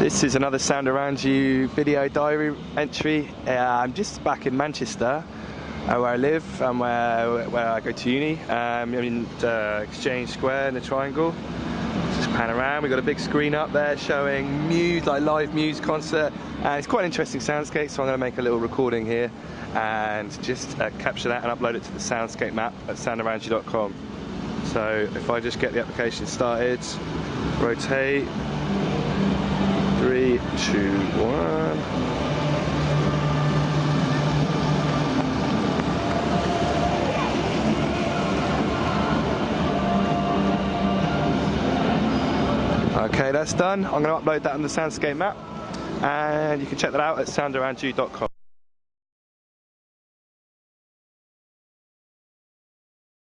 This is another Sound Around You video diary entry. I'm just back in Manchester, where I live and where I go to uni. I'm in Exchange Square in the Triangle. Just pan around. We've got a big screen up there showing Muse, like live Muse concert, and it's quite an interesting soundscape. So I'm going to make a little recording here and just capture that and upload it to the Soundscape map at soundaroundyou.com. So if I just get the application started, rotate. 3, 2, 1. Okay, that's done. I'm going to upload that on the Soundscape map, and you can check that out at soundaroundyou.com.